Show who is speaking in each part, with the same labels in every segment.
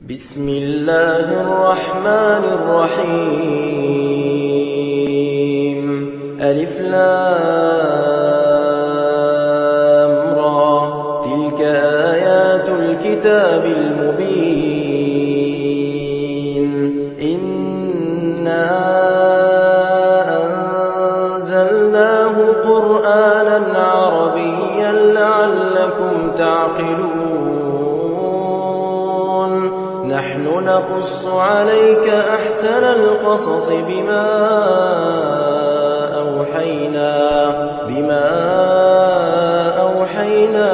Speaker 1: بسم الله الرحمن الرحيم. ألف لام را، تلك آيات الكتاب المبين. إنا أنزلناه قرآنا عربيا لعلكم تعقلون. نحن نقص عليك أحسن القصص بما أوحينا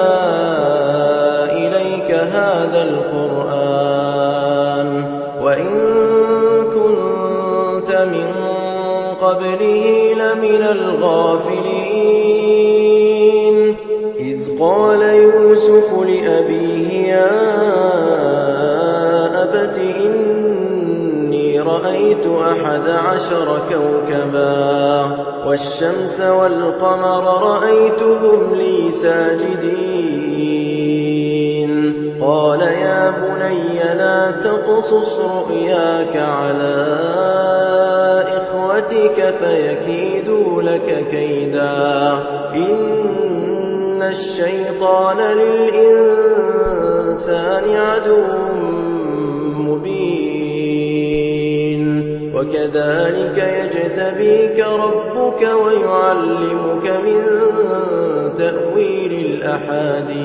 Speaker 1: إليك هذا القرآن، وإن كنت من قبله لمن الغافلين. إذ قال يوسف لأبيه يا أبت إني رأيت 11 كوكبا والشمس والقمر رأيتهم لي ساجدين. قال يا بني لا تقصص رؤياك على إخوتك فيكيدوا لك كيدا، إن الشيطان للإنسان عدو مبين. وكذلك يجتبيك ربك ويعلمك من تأويل الأحاديث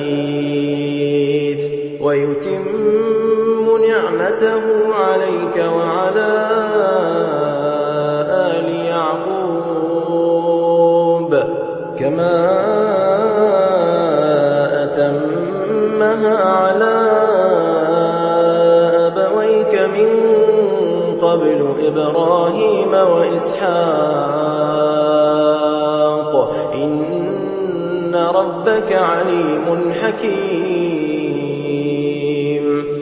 Speaker 1: ويتم نعمته عليك وعلى آل يعقوب كما أتمها على أبويك من قبل إبراهيم وإسحاق، إن ربك عليم حكيم.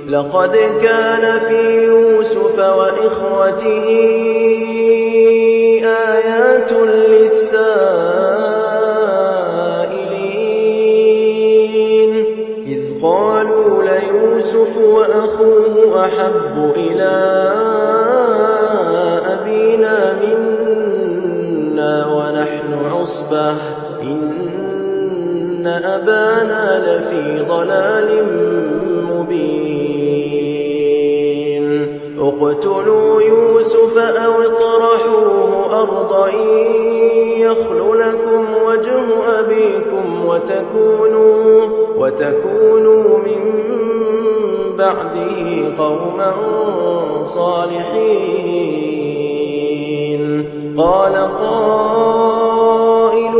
Speaker 1: لقد كان في يوسف وإخوته آيات للسائلين، إذ قالوا ليوسف وأخوه أحب إلى أبينا منا ونحن عصبة إن أبانا لفي ضلال مبين. اقتلوا يوسف أو اطرحوه أرضا يخل لكم وجه أبيكم وتكونوا من بعده قوما صالحين. قال قائل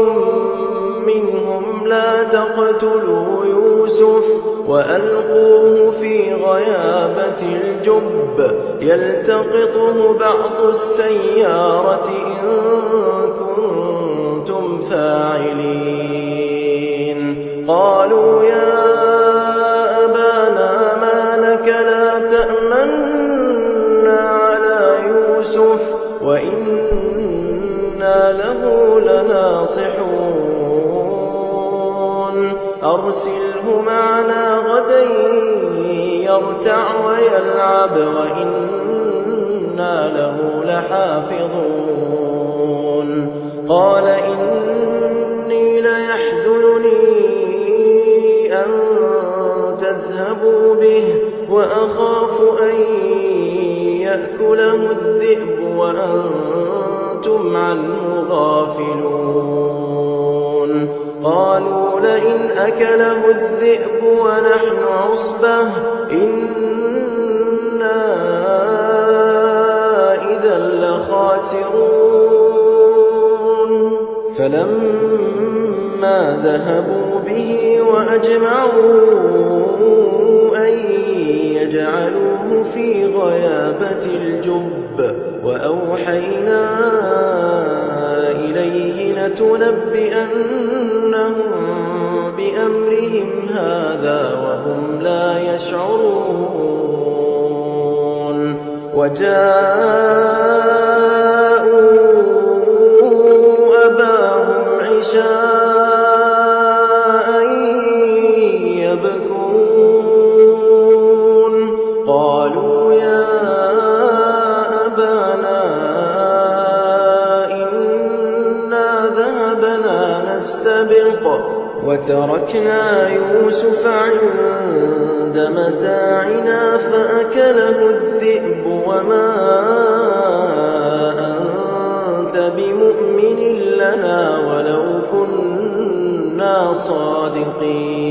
Speaker 1: منهم لا تقتلوا يوسف وألقوه في غيابة الجب يلتقطه بعض السيارة إن كنتم فاعلين. قالوا يا أبانا ما لك لا تأمنا على يوسف وإنا له لناصحون. أرسله معنا غدا يرتع ويلعب وإنا له لحافظون. قال إني ليحزنني أن تذهبوا به وأخاف أن يأكله الذئب وأنتم عنه غافلون. قالوا لئن أكله الذئب ونحن عصبة إنا إذا لخاسرون. فلما ذهبوا به وأجمعوا أن يجعلوه في غيابة الجب وأوحينا إليه لتنبئنهم بأمرهم هذا وهم لا يشعرون. وجاءوا أباهم عشاء يبكون. قالوا فاستبق وتركنا يوسف عند متاعنا فأكله الذئب وما أنت بمؤمن لنا ولو كنا صادقين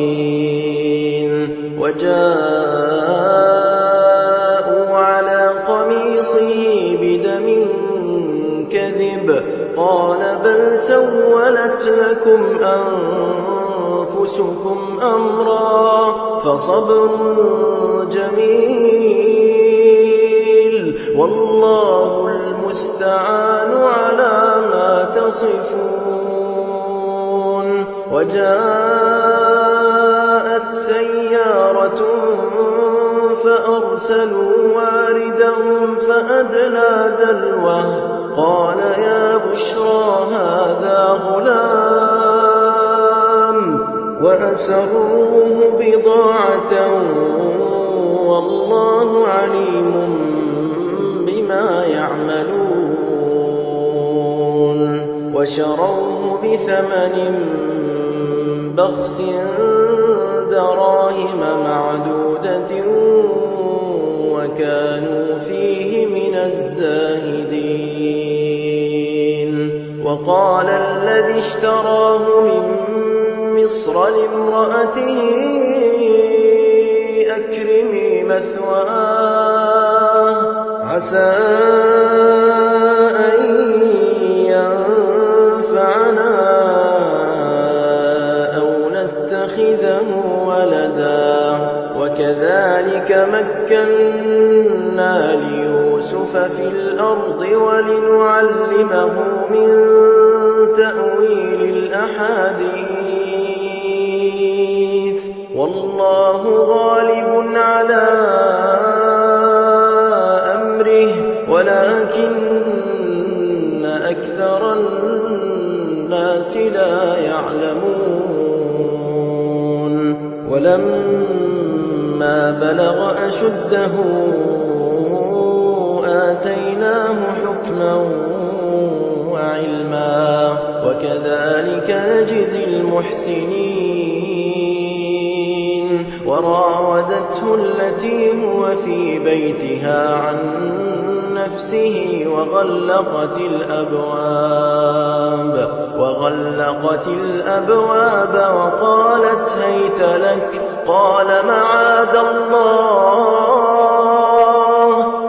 Speaker 1: وجاءوا على قميصه بدم كذب قال بل سولت لكم أنفسكم أمرا فصبر جميل والله المستعان على ما تصفون وجاءت سيارة فأرسلوا واردهم فأدلى دلوه قال يا بشرى هذا غلام وأسروه بضاعة والله عليم بما يعملون وشروه بثمن بخس دراهم معدودة وكانوا فيه من الزاهدين وقال الذي اشتراه من مصر لامرأته أكرمي مثواه عسى أن ينفعنا أو نتخذه ولدا وكذلك مكنا ليوسف في الأرض ولنعلمه من تأويل الأحاديث والله غالب على أمره ولكن أكثر الناس لا يعلمون ولما بلغ أشده آتيناه حكما وعلما وكذلك نجزي المحسنين وراودته التي هو في بيتها عن نفسه وغلقت الأبواب وقالت هيت لك قال معاذ الله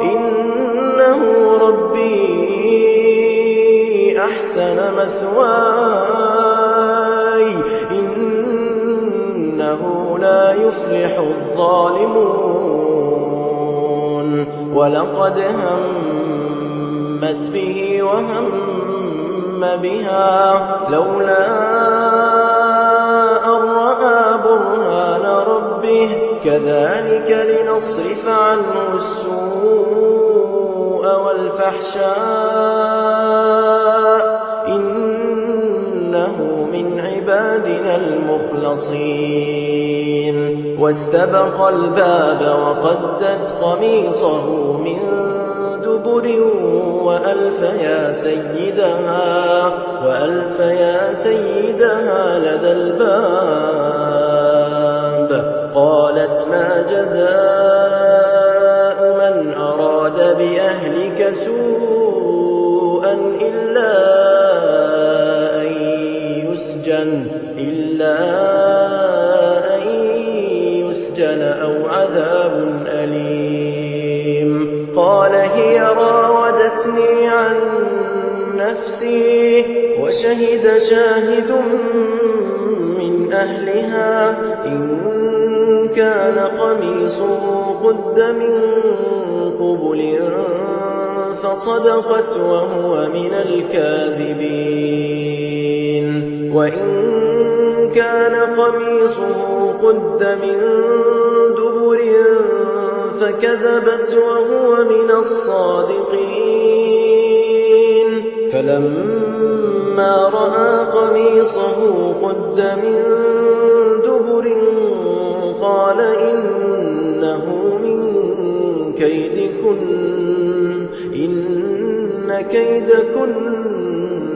Speaker 1: إنه ربي أحسن مثواي إنه لا يفلح الظالمون ولقد همت به وهم بها لولا أن رأى برهان ربه كذلك لنصرف عنه السوء والفحشاء إنه من عبادنا المخلصين واستبق الباب وقدت قميصه من دبر وألف يا سيدها لدى الباب قالت ما جزاء من أراد بأهلك سوءا إلا أن يسجن أو عذاب أليم قال هي راودتني عن نفسي وشهد شاهد من أهلها إن كان قميصه قد من قبل فصدقت وهو من الكاذبين وإن كان قميصه قد من دبر فكذبت وهو من الصادقين فلما رأى قميصه قد من دبر قال إنه من كيدكن إن كيدكن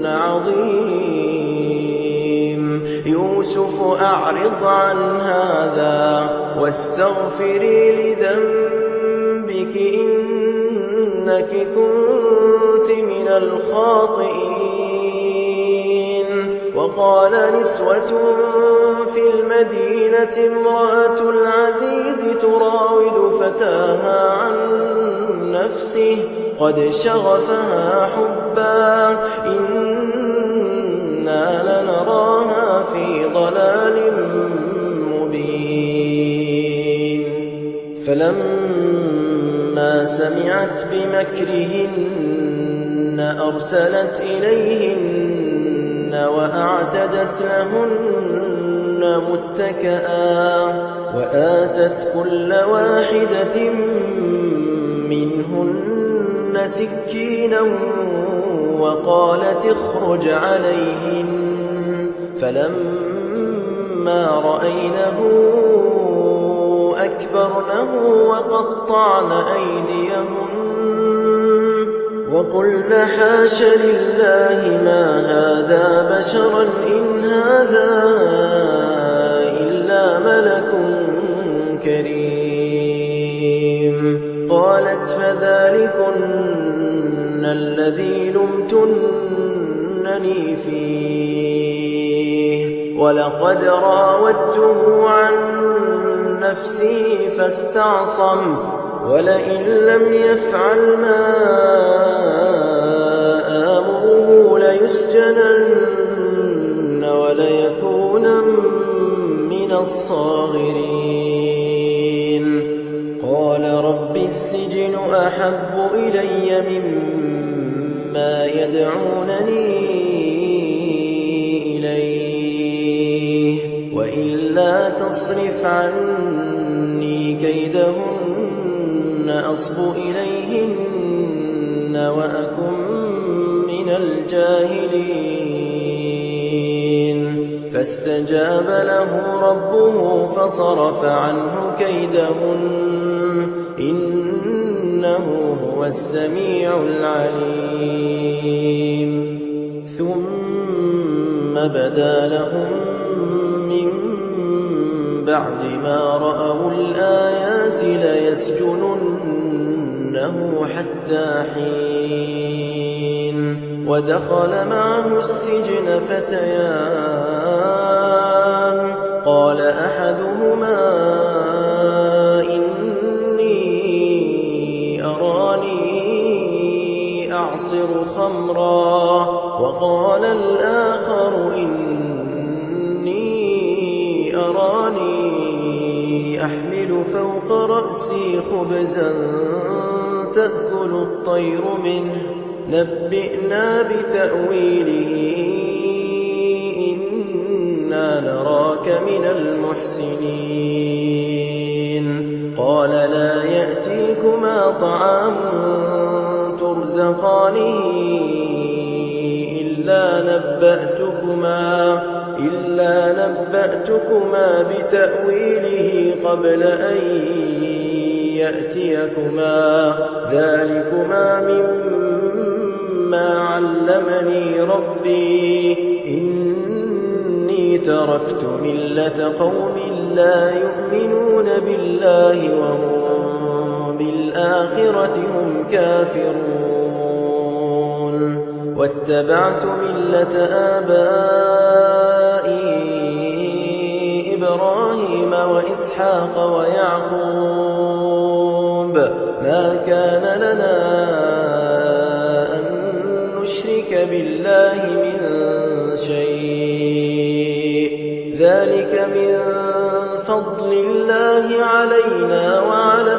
Speaker 1: عظيم يوسف أعرض عن هذا واستغفري لذنبك إنك كنت من الخاطئين. وقال نسوة في المدينة امرأة العزيز تراود فتاها عن نفسه قد شغفها حبا إنا لنراها في ضلال مبين. فلما سمعت بمكرهن أرسلت إليهن وأعتدت لهن متكئا وآتت كل واحدة منهن سكينا وقالت اخرج عليهن. فلما رأينه أكبرنه وقطعن أيديهن وقلن حاش لله ما هذا بشرا إن هذا إلا ملك كريم. قالت فذلكن الذي لمتنني فيه ولقد راودته عن نفسه فاستعصم ولئن لم يفعل ما آمره ليسجنن وليكونا من الصاغرين. قال رب السجن أحب إلي مما يدعونني إليه وإلا تصرف عني كيدهن أصب إليهن وأكن من الجاهلين. فاستجاب له ربه فصرف عنه كيدهن إنه هو السميع العليم. ثم بدا لهم من بعد ما رأوا الآيات ليسجننه حتى حين. ودخل معه السجن فتيان قال أحدهما إني أراني أعصر خمرا وقال الآخر إني أراني أحمل فوق رأسي خبزا تأكل الطير منه نبئنا بتأويله إنا نراك من المحسنين. قال لا يأتيكما طعام ترزقانه إلا نبأتكما بتأويله قبل أن يأتيكما ذلكما مما علمني ربي إني تركت ملة قوم لا يؤمنون بالله وهم بالآخرة هم كافرون. واتبعت ملة آبائي إبراهيم وإسحاق ويعقوب ما كان لنا أن نشرك بالله من شيء ذلك من فضل الله علينا وعلى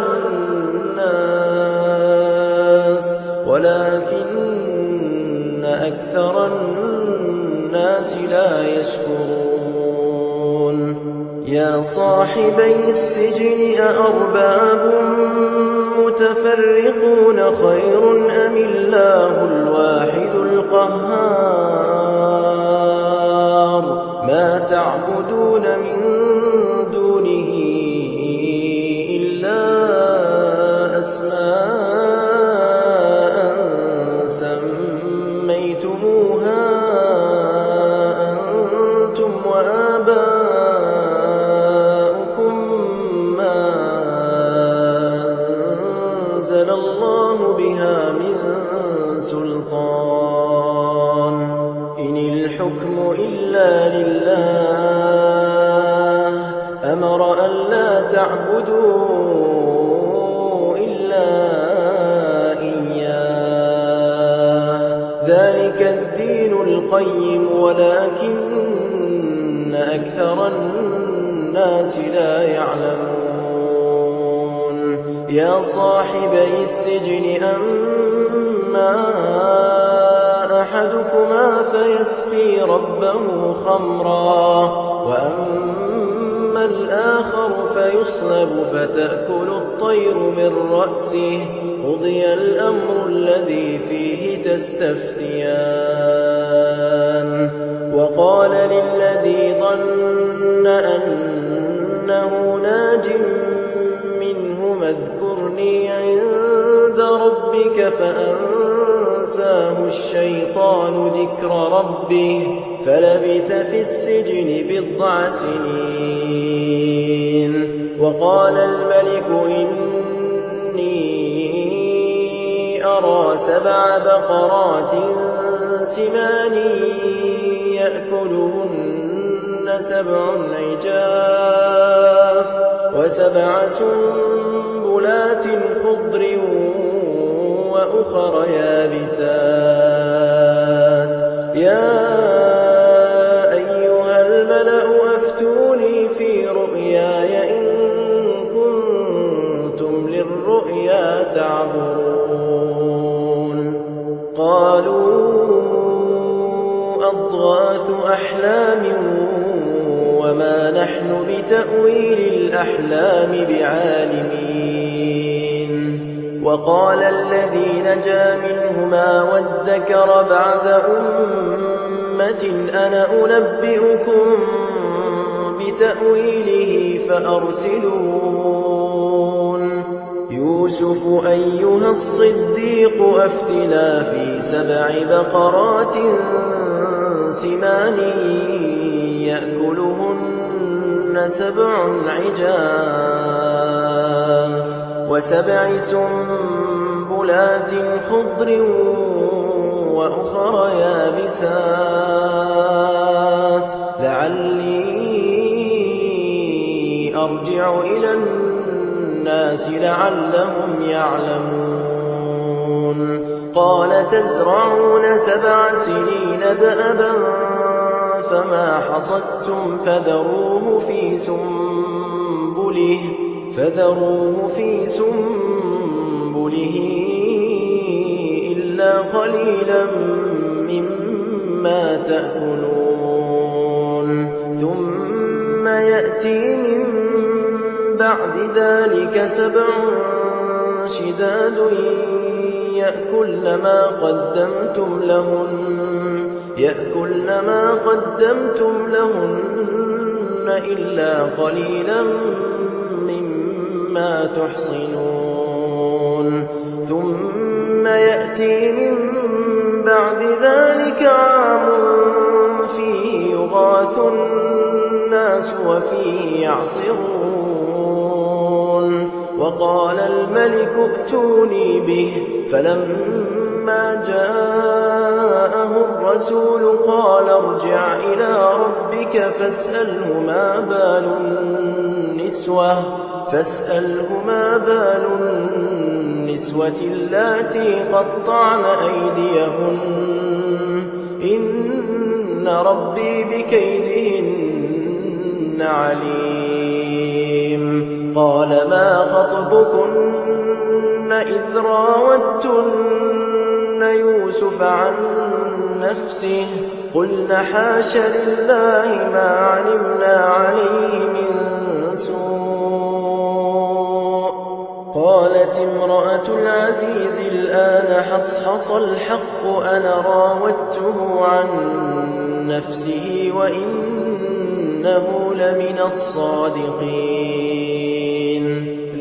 Speaker 1: الناس ولكن أكثر الناس لا يشكرون. يا صاحبي السجن أأرباب متفرقون خير أم الله الواحد القهار ما تعبدون من دونه إلا أسماء سميتموها أنتم وآباؤكم القيم ولكن أكثر الناس لا يعلمون. يا صاحبي السجن أما أحدكما فيسقي ربه خمرا وأما الآخر فيصلب فتأكل الطير من رأسه قضي الأمر الذي فيه تستفتيان. وقال للذي ظن أنه ناج منهما اذكرني عند ربك فأنساه الشيطان ذكر ربه فلبث في السجن بضع سنين. وقال الملك إني أرى 7 بقرات سمان يأكلهن 7 عجاف و7 سنبلات خضر وأخر يابسات. يا أيها الملأ أفتوني في رؤياي إن كنتم للرؤيا تعبرون. قالوا أضغاث أحلام وما نحن بتأويل الأحلام بعالمين. وقال الذي نجا منهما وادكر بعد أمة أنا أنبئكم بتأويله فأرسلون. يوسف أيها الصديق أفتنا في 7 بقرات سمان يأكلهن 7 عجاف و7 سنبلات خضر وأخر يابسات لعلي أرجع إلى الناس لعلهم يعلمون. قال تزرعون 7 سنين دأبا فما حصدتم فذروه في سنبله إلا قليلا مما تأكلون. ثم يأتي من بعد ذلك 7 شداد يأكلن ما قدمتم لهن إلا قليلا مما تحصنون. ثم يأتي من بعد ذلك عام فيه يغاث الناس وفيه يعصرون. وقال الملك ائتوني به فلما جاءه الرسول قال ارجع إلى ربك فاسأله ما بال النسوة اللاتي قطعن أيديهن إن ربي بكيدهن عليم. قال ما خطبكن إذ راوتن يوسف عن نفسه قلن حاش لله ما علمنا عليه من سوء. قالت امرأة العزيز الآن حصحص الحق أنا راودته عن نفسه وإنه لمن الصادقين.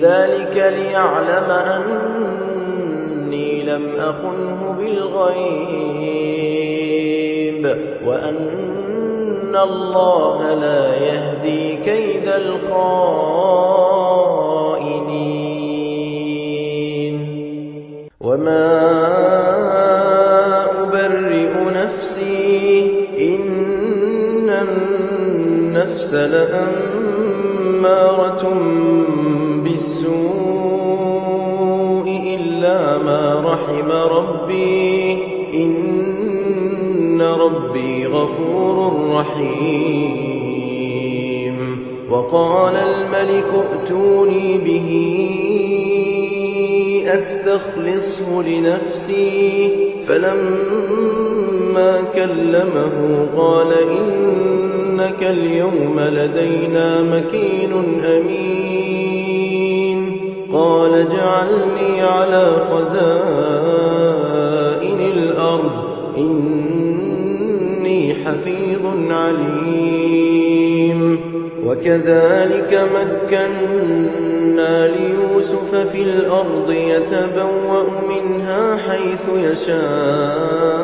Speaker 1: ذلك ليعلم أني لم أخنه بالغيب وأن الله لا يهدي كيد الخائنين. وما أبرئ نفسي إن النفس لأمارة بالسوء إلا ما رحم ربي إن ربي غفور رحيم. وقال الملك ائتوني به أستخلصه لنفسي، فلما كلمه قال إنك اليوم لدينا مكين أمين. قال اجعلني على خزائن الأرض إني حفيظ عليم. وكذلك مكنا ليوسف في الأرض يتبوأ منها حيث يشاء،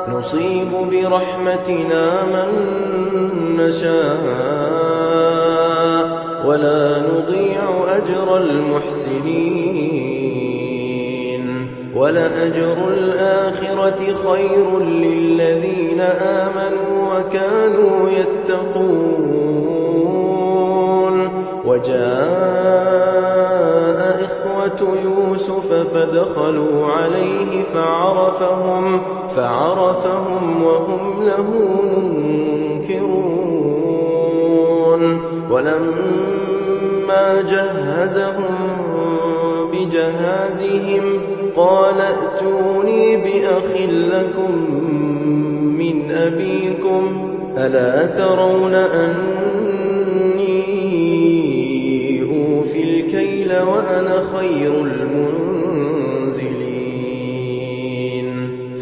Speaker 1: نصيب برحمتنا من نشاء ولا نضيع أجر المحسنين. ولأجر الآخرة خير للذين آمنوا وكانوا يتقون. وجاء إخوة يوسف فدخلوا عليه فعرفهم وهم له منكرون. ولما جهزهم بجهازهم قال ائتوني بأخ لكم من أبيكم ألا ترون أني أوفي الكيل وأنا خير المنزلين؟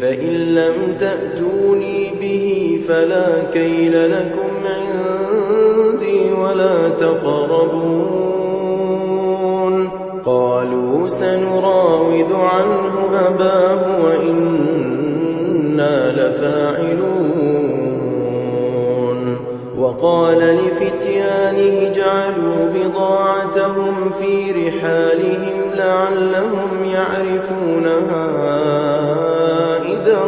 Speaker 1: فإن لم تأتوني به فلا كيل لكم عندي ولا تقربون. قالوا سنراود عنه أباه وإنا لفاعلون. وقال لفتيانه اجعلوا بضاعتهم في رحالهم لعلهم يعرفونها إذا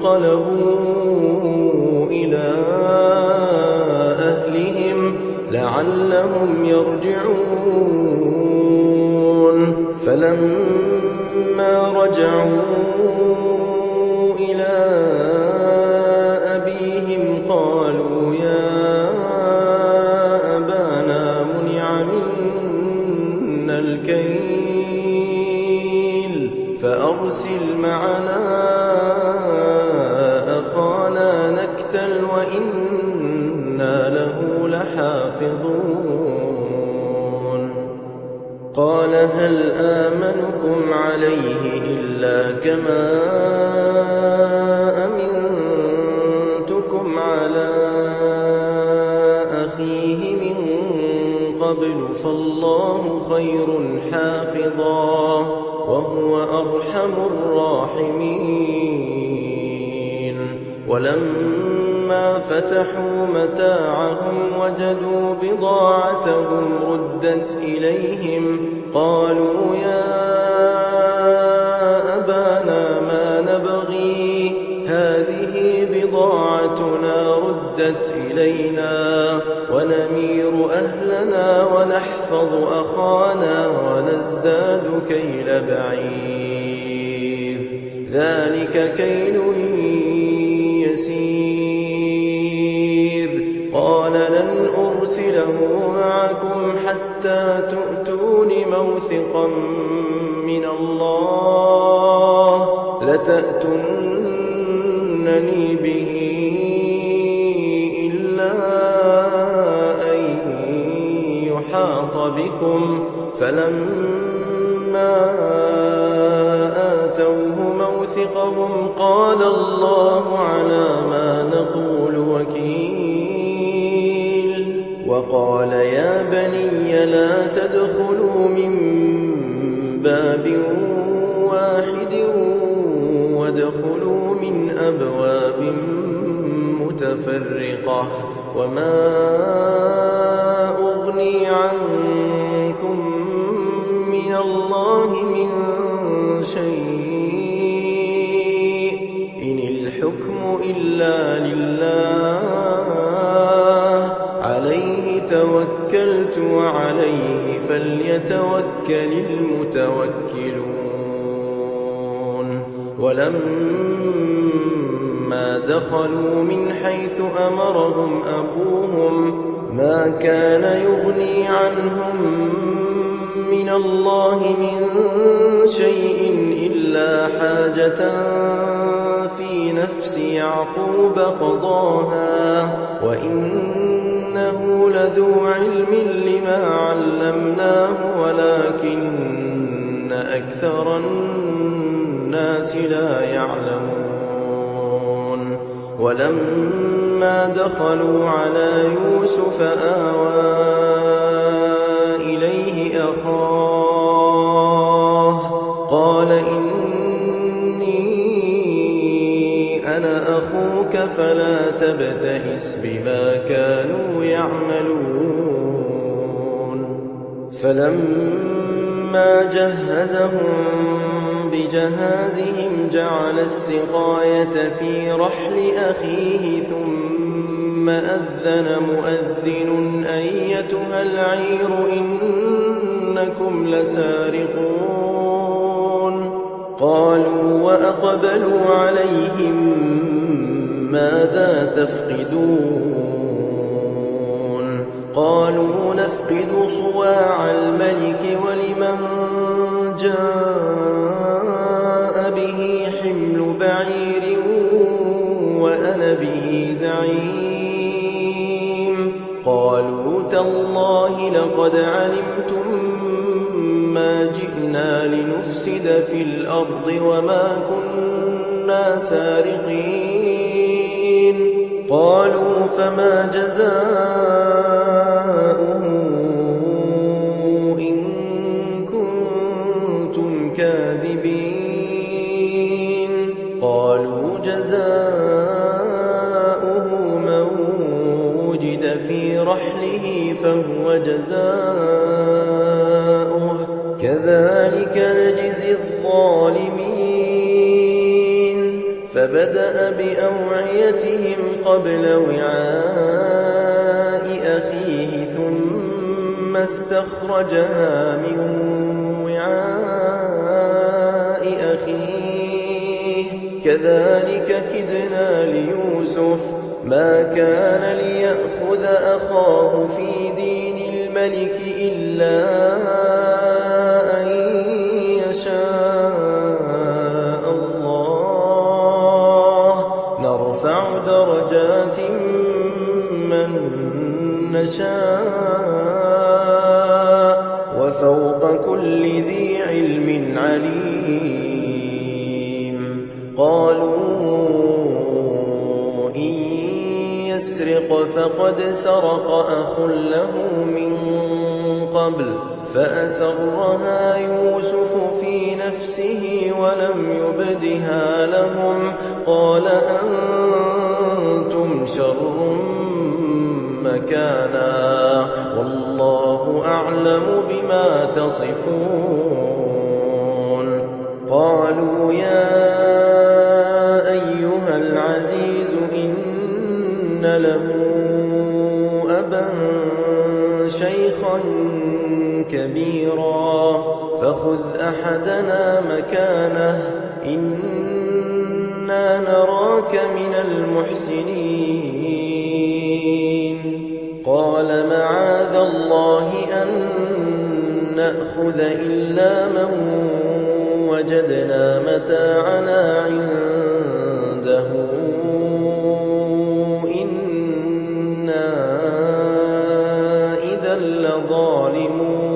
Speaker 1: انقلبوا إلى أهلهم لعلهم يرجعون. فلما رجعوا إلى أبيهم قالوا يا أبانا منع منا الكيل فأرسل معنا أخانا نكتل وإنا له لحافظون. قال هل آمنكم عليه إلا كما أمنتكم على أخيه من قبل فالله خير حافظا وهو أرحم الراحمين. ولما فتحوا متاعهم وجدوا بضاعتهم ردت إليهم قالوا يا أبانا ما نبغي هذه بضاعتنا ردت إلينا ونمير أهلنا ونحفظ أخانا ونزداد كيل بعير ذلك كيل يسير. قال لن أرسله معكم حتى تؤتون موثقا من الله لتأتونني به إلا أن يحاط بكم. فلما آتوه موثقهم قال الله على ما نقول وكيل. وقال يا بني لا تدخلوا من باب واحد وادخلوا من أبواب متفرقة وما أغني عنكم من الله من شيء إن الحكم إلا لله عليه توكلت وعليه فليتوكل المتوكلون. ولما دخلوا من حيث أمرهم أبوهم ما كان يغني عنهم من الله من شيء إلا حاجة في نفس يعقوب قضاها وإنه لذو علم لما علمناه ولكن أكثر الناس لا يعلمون ولما دخلوا على يوسف آوى إليه أخاه قال إني أنا أخوك فلا تبتئس بما كانوا يعملون فلما جهزهم بجهازهم جعل السقاية في رحل أخيه ثم أذن مؤذن أيتها العير إنكم لسارقون قالوا وأقبلوا عليهم ماذا تفقدون قالوا نفقد صواع الملك ولمن جاء به حمل بعير وأنا به زعيم قالوا تالله لقد علمتم ما جئنا لنفسد في الأرض وما كنا سارقين قالوا فما جزاؤه إن كنتم كاذبين قالوا جزاؤه من وجد في رحله فهو جزاؤه كذلك نجزي الظالمين فبدأ بأوعيتهم قبل وعاء أخيه ثم استخرجها من وعاء أخيه كذلك كدنا ليوسف ما كان ليأخذ أخاه في دين الملك إلا أن يشاء الله نرفع درجات من نشاء وفوق كل ذي علم عليم قالوا إن يسرق فقد سرق أخ له من قبل فأسرها يوسف في نفسه ولم يبدها لهم قال أنتم شر مكانا والله أعلم بما تصفون قالوا يا أيها العزيز إن له أبا شيخا كبيرا فخذ أحدنا مكانه إنا نراك من المحسنين قال معاذ الله أن نأخذ إلا من وجدنا متاعنا عنده إنا إذا لظالمون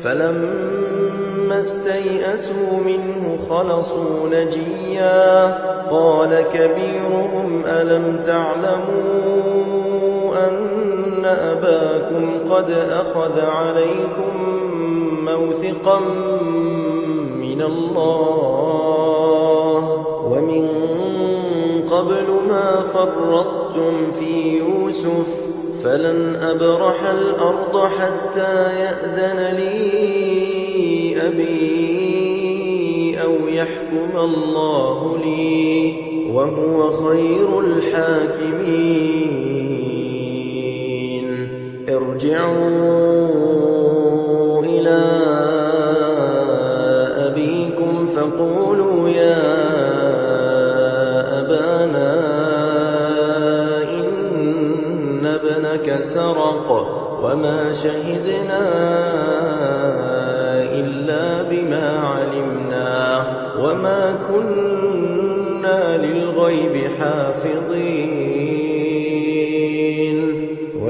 Speaker 1: فلما استيئسوا منه خلصوا نجيا قال كبيرهم ألم تعلموا أن أباكم قد أخذ عليكم موثقا من الله ومن قبل ما فرطتم في يوسف فلن أبرح الأرض حتى يأذن لي أبي أو يحكم الله لي وهو خير الحاكمين ارجعوا إلى أبيكم فقولوا يا أبانا إن ابنك سرق وما شهدنا إلا بما علمنا وما كنا للغيب حافظين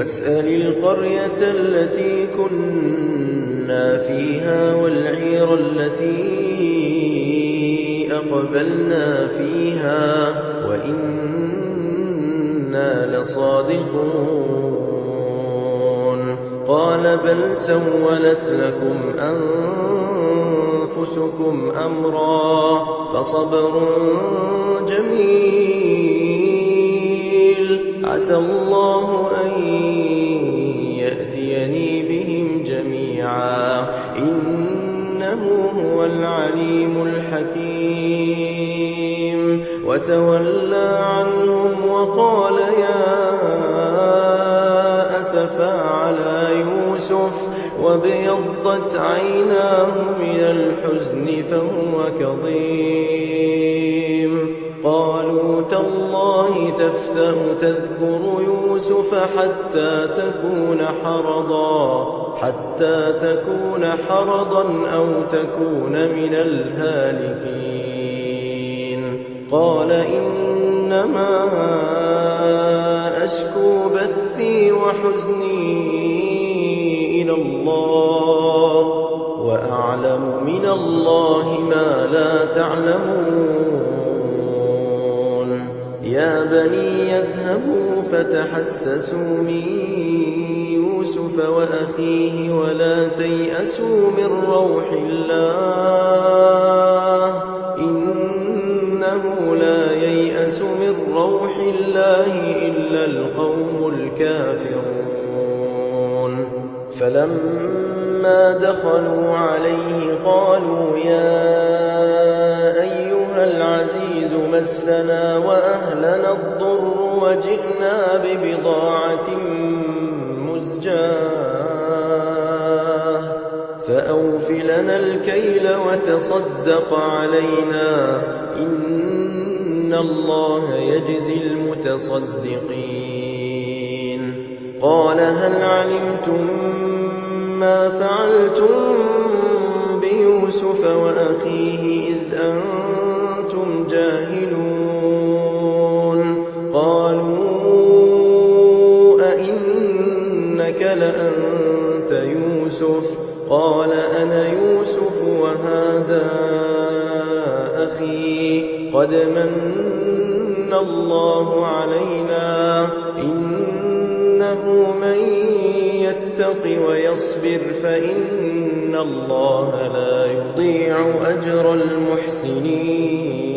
Speaker 1: واسأل القرية التي كنا فيها والعير التي أقبلنا فيها وإنا لصادقون قال بل سولت لكم أنفسكم أمرا فصبر جميل عسى الله أن يأتيني بهم جميعا إنه هو العليم الحكيم وتولى عنهم وقال يا أسفا على يوسف وابيضت عيناه من الحزن فهو كظيم قالوا تالله تفتأ تذكر يوسف حتى تكون حرضا أو تكون من الهالكين قال إنما أشكو بثي وحزني إلى الله وأعلم من الله ما لا تعلمون يا بني يذهبوا فتحسسوا من يوسف وأخيه ولا تيأسوا من روح الله إنه لا ييأس من روح الله إلا القوم الكافرون فلما دخلوا عليه قالوا يا أيها العزيز مسنا وأهلنا الضر وجئنا ببضاعة مزجاة فأوف لنا الكيل وتصدق علينا إن الله يجزي المتصدقين قال هل علمتم ما فعلتم بيوسف وأخيه إذ أنتم جاهلون قالوا أئنك لأنت يوسف قال أنا يوسف وهذا أخي قد من الله علينا إنه من يتق ويصبر فإن الله لا يضيع أجر المحسنين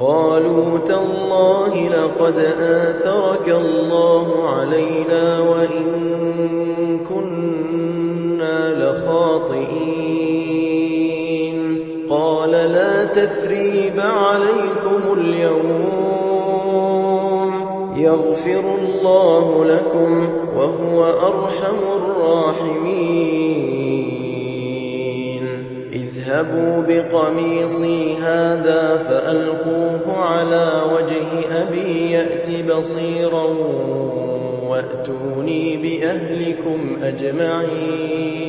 Speaker 1: قالوا تالله لقد آثرك الله علينا وإن كنا لخاطئين قال لا تثريب عليكم اليوم يغفر الله لكم وهو أرحم الراحمين اذهبوا بقميصي هذا فألقوه على وجه أبي يأت بصيرا وأتوني بأهلكم أجمعين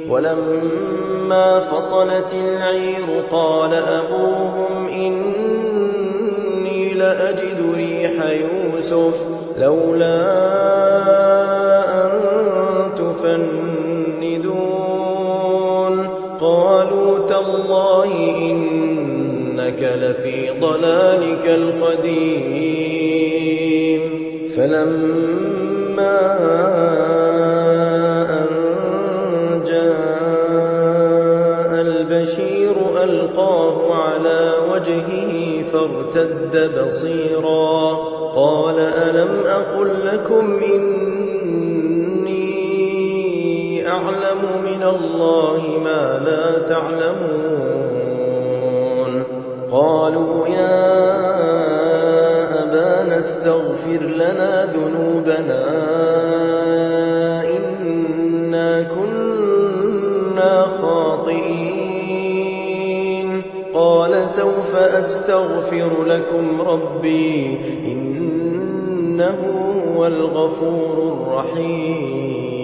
Speaker 1: ولما فصلت العير قال أبوهم إني لأجد ريح يوسف لولا أن تفندون قالوا تالله إنك لفي ضلالك القديم فلما أن جاء البشير ألقاه على وجهه فارتد بصيرا قال ألم أقل لكم إني أعلم من الله ما لا تعلمون قالوا يا أبانا استغفر لنا ذنوبنا إنا كنا خاطئين فسوف أستغفر لكم ربي إنه هو الغفور الرحيم.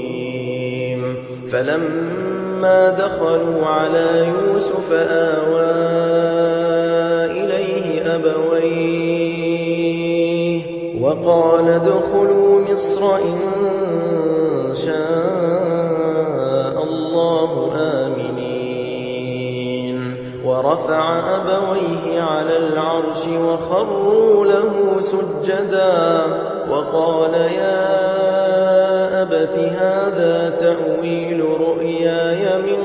Speaker 1: فلما دخلوا على يوسف آوى إليه أبويه وقال ادخلوا مصر إن شاء الله آمنين. ورفع أبويه على العرش وخروا له سجدا وقال يا أبت هذا تأويل رؤياي من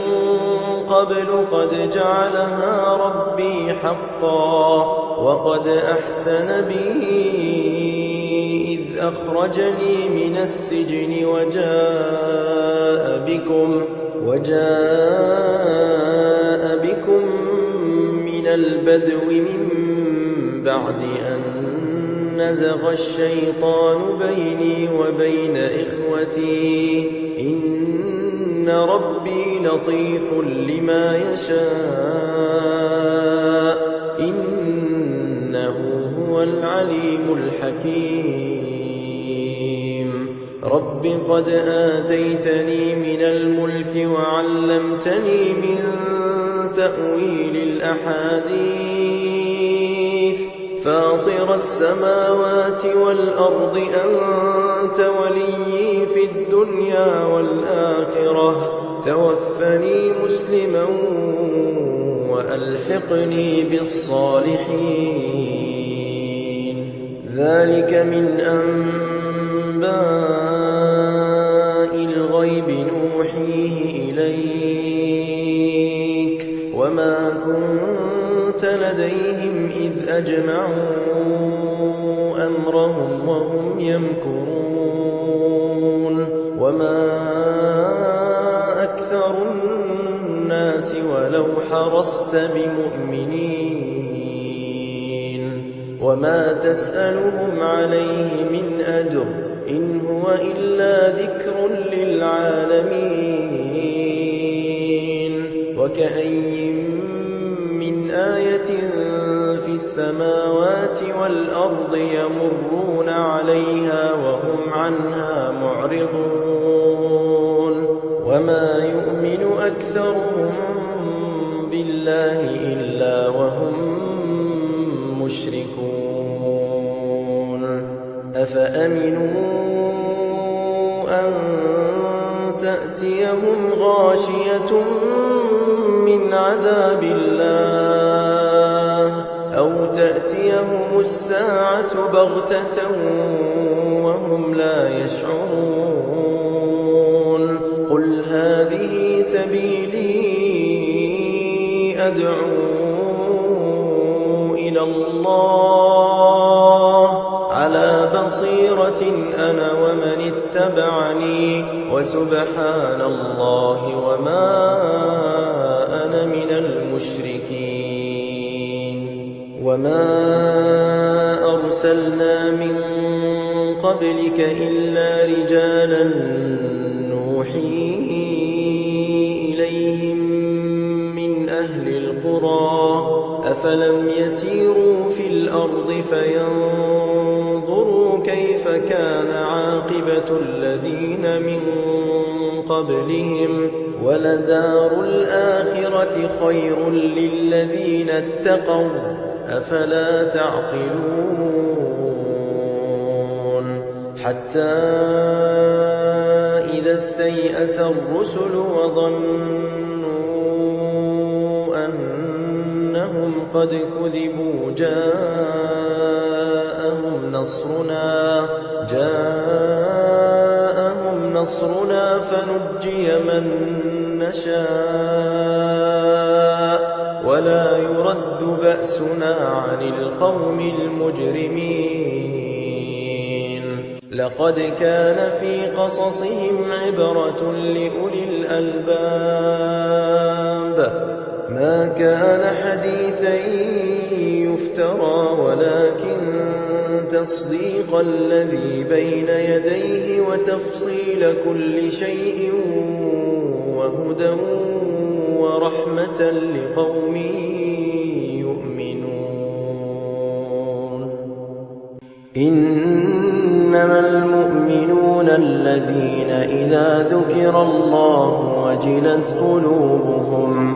Speaker 1: قبل قد جعلها ربي حقا وقد أحسن بي إذ أخرجني من السجن وجاء بكم من البدو من بعد أن نزغ الشيطان بيني وبين إخوتي إن ربي لطيف لما يشاء إنه هو العليم الحكيم. رب قد آتيتني من الملك وعلمتني من تأويل الأحاديث فاطر السماوات والأرض أنت وليي في الدنيا والآخرة توفني مسلما وألحقني بالصالحين. ذلك من أنباء الغيب نوحيه إليك وما كنت لديهم إذ أجمعوا أمرهم وهم يمكرون وما أكثر الناس ولو حرصت بمؤمنين وما تسألهم عليه من أجر إن هو إلا ذكر للعالمين. وكأين من آية في السماوات والأرض يمرون عليها وهم عنها معرضون وما يؤمن أكثرهم بالله إلا وهم مشركون. أفأمنوا أن تأتيهم غاشية من عذاب الله أو تأتيهم الساعة بغتة وهم لا يشعرون. قل هذه سبيلي أدعو إلى الله على بصيرة أنا ومن اتبعني وسبحان الله وما أنا من المشركين. وما أرسلنا من قبلك إلا رجالا نوحي إليهم من أهل القرى أفلم يسيروا في الأرض فينظروا كيف كان عاقبة الذين من قبلهم ولدار الآخرة خير للذين اتقوا أفلا تعقلون. حتى إذا استيأس الرسل وظنوا أنهم قد كذبوا جاءهم نصرنا فنجي من نشاء ولا يرد بأسنا عن القوم المجرمين. لقد كان في قصصهم عبرة لأولي الألباب ما كان حديثا يفترى ولكن تصديق الذي بين يديه وتفصيل كل شيء وهدى ورحمة لقوم يؤمنون. إنما المؤمنون الذين إذا ذكر الله وجلت قلوبهم